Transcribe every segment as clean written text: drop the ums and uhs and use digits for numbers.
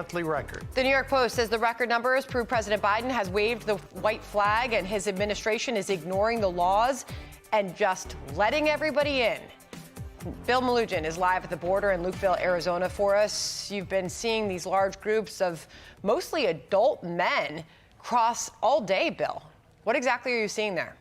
monthly record. The New York Post says the record numbers prove President Biden has waved the white flag and his administration is ignoring the laws and just letting everybody in. Bill Melugin is live at the border in Lukeville, Arizona for us. You've been seeing these large groups of mostly adult men cross all day, Bill. What exactly are you seeing there?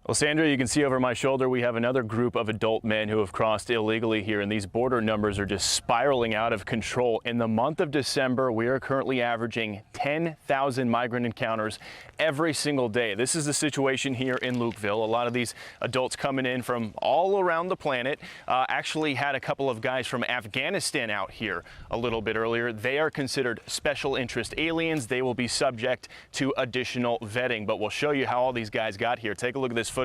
Well, Sandra, you can see over my shoulder we have another group of adult men who have crossed illegally here, and these border numbers are just spiraling out of control. In the month of December, we are currently averaging 10,000 migrant encounters every single day. This is the situation here in Lukeville. A lot of these adults coming in from all around the planet. Actually had a couple of guys from Afghanistan out here a little bit earlier. They are considered special interest aliens. They will be subject to additional vetting, but we'll show you how all these guys got here. Take a look at this footage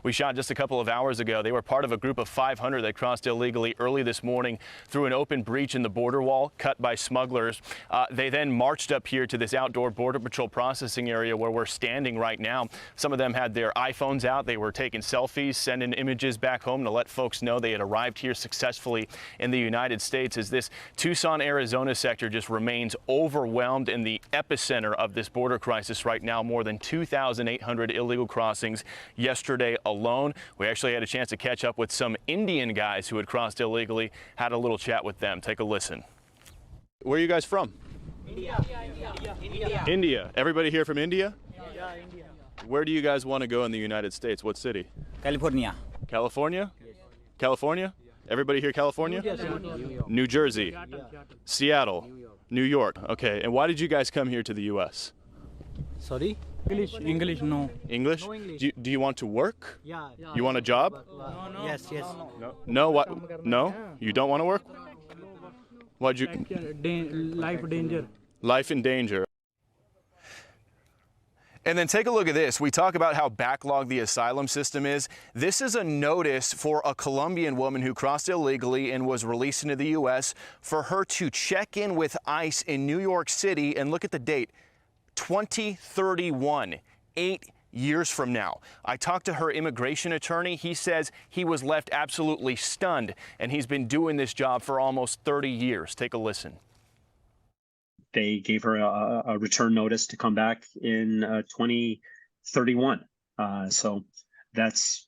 we shot just a couple of hours ago. They were part of a group of 500 that crossed illegally early this morning through an open breach in the border wall cut by smugglers. They then marched up here to this outdoor Border Patrol processing area where we're standing right now. Some of them had their iPhones out. They were taking selfies, sending images back home to let folks know they had arrived here successfully in the United States, as this Tucson, Arizona sector just remains overwhelmed in the epicenter of this border crisis right now. More than 2,800 illegal crossings yesterday alone. We actually had a chance to catch up with some Indian guys who had crossed illegally, had a little chat with them. Take a listen. Where are you guys from? India. India. Everybody here from India? Yeah, India. Where do you guys want to go in the United States? What city? California. California? California? Everybody here California? New Jersey. Seattle. New York. Okay. And why did you guys come here to the U.S.? Sorry? English, no. English? No English. Do you want to work? Yeah. You want a job? Yes. No. No? What? No? You don't want to work? Why'd you? Life danger. Life in danger. And then take a look at this. We talk about how backlogged the asylum system is. This is a notice for a Colombian woman who crossed illegally and was released into the U.S. for her to check in with ICE in New York City. And look at the date, 2031, 8 years from now. I talked to her immigration attorney. He says he was left absolutely stunned, and he's been doing this job for almost 30 years. Take a listen. They gave her a return notice to come back in 2031. So that's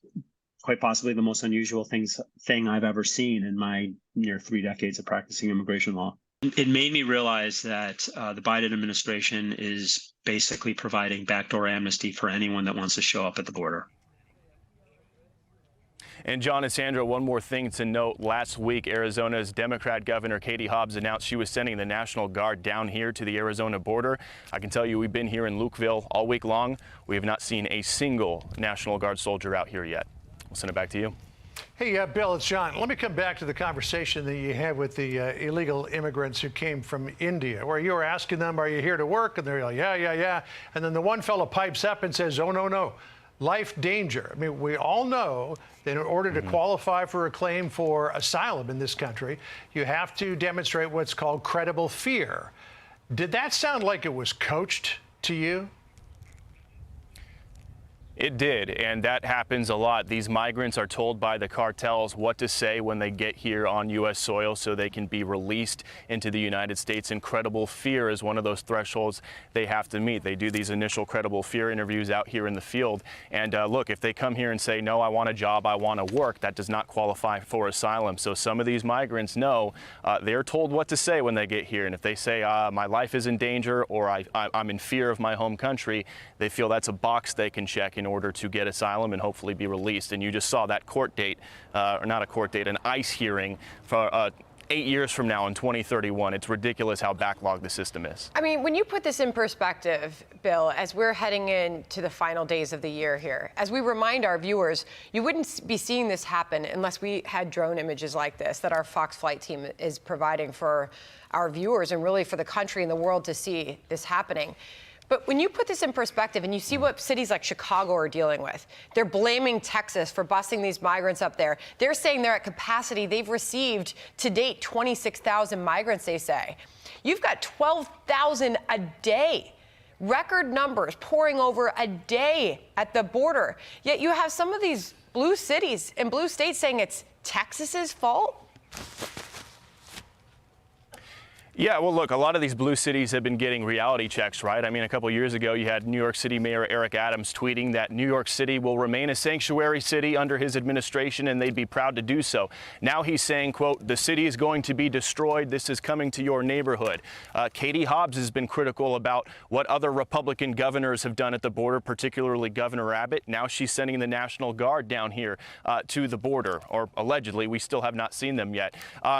quite possibly the most unusual thing I've ever seen in my near 3 decades of practicing immigration law. It made me realize that the Biden administration is basically providing backdoor amnesty for anyone that wants to show up at the border. And John and Sandra, one more thing to note. Last week, Arizona's Democrat Governor Katie Hobbs announced she was sending the National Guard down here to the Arizona border. I can tell you we've been here in Lukeville all week long. We have not seen a single National Guard soldier out here yet. We'll send it back to you. Hey, Bill, it's John. Let me come back to the conversation that you had with the illegal immigrants who came from India, where you were asking them, are you here to work? And they're like, yeah. And then the one fellow pipes up and says, oh, no. Life danger. I mean, we all know that in order to qualify for a claim for asylum in this country, you have to demonstrate what's called credible fear. Did that sound like it was coached to you? It did, and that happens a lot. These migrants are told by the cartels what to say when they get here on U.S. soil so they can be released into the United States. And credible fear is one of those thresholds they have to meet. They do these initial credible fear interviews out here in the field. And look, if they come here and say, no, I want a job, I want to work, that does not qualify for asylum. So some of these migrants know they're told what to say when they get here. And if they say, my life is in danger or I'm in fear of my home country, they feel that's a box they can check in order to get asylum and hopefully be released. And you just saw that court date, or not a court date, an ICE hearing for 8 years from now in 2031. It's ridiculous how backlogged the system is. I mean, when you put this in perspective, Bill, as we're heading into the final days of the year here, as we remind our viewers, you wouldn't be seeing this happen unless we had drone images like this that our Fox Flight team is providing for our viewers and really for the country and the world to see this happening. But when you put this in perspective and you see what cities like Chicago are dealing with, they're blaming Texas for busing these migrants up there. They're saying they're at capacity. They've received to date 26,000 migrants, they say. You've got 12,000 a day. Record numbers pouring over a day at the border. Yet you have some of these blue cities and blue states saying it's Texas's fault. Yeah, well, look, a lot of these blue cities have been getting reality checks, right? I mean, a couple of years ago, you had New York City Mayor Eric Adams tweeting that New York City will remain a sanctuary city under his administration, and they'd be proud to do so. Now he's saying, quote, the city is going to be destroyed. This is coming to your neighborhood. Katie Hobbs has been critical about what other Republican governors have done at the border, particularly Governor Abbott. Now she's sending the National Guard down here to the border, or allegedly. We still have not seen them yet.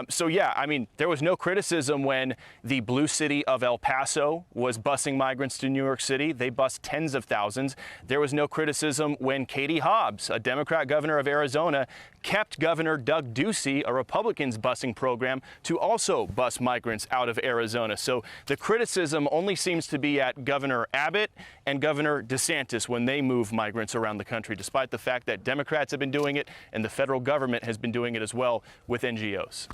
So, yeah, I mean, there was no criticism when the blue city of El Paso was busing migrants to New York City. They bused tens of thousands. There was no criticism when Katie Hobbs, a Democrat governor of Arizona, kept Governor Doug Ducey, a Republican's busing program, to also bus migrants out of Arizona. So the criticism only seems to be at Governor Abbott and Governor DeSantis when they move migrants around the country, despite the fact that Democrats have been doing it and the federal government has been doing it as well with NGOs.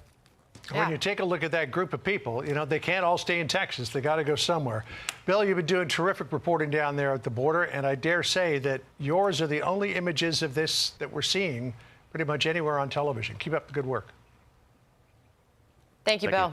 When you take a look at that group of people, you know, they can't all stay in Texas. They got to go somewhere. Bill, you've been doing terrific reporting down there at the border, and I dare say that yours are the only images of this that we're seeing pretty much anywhere on television. Keep up the good work. Thank you, Bill.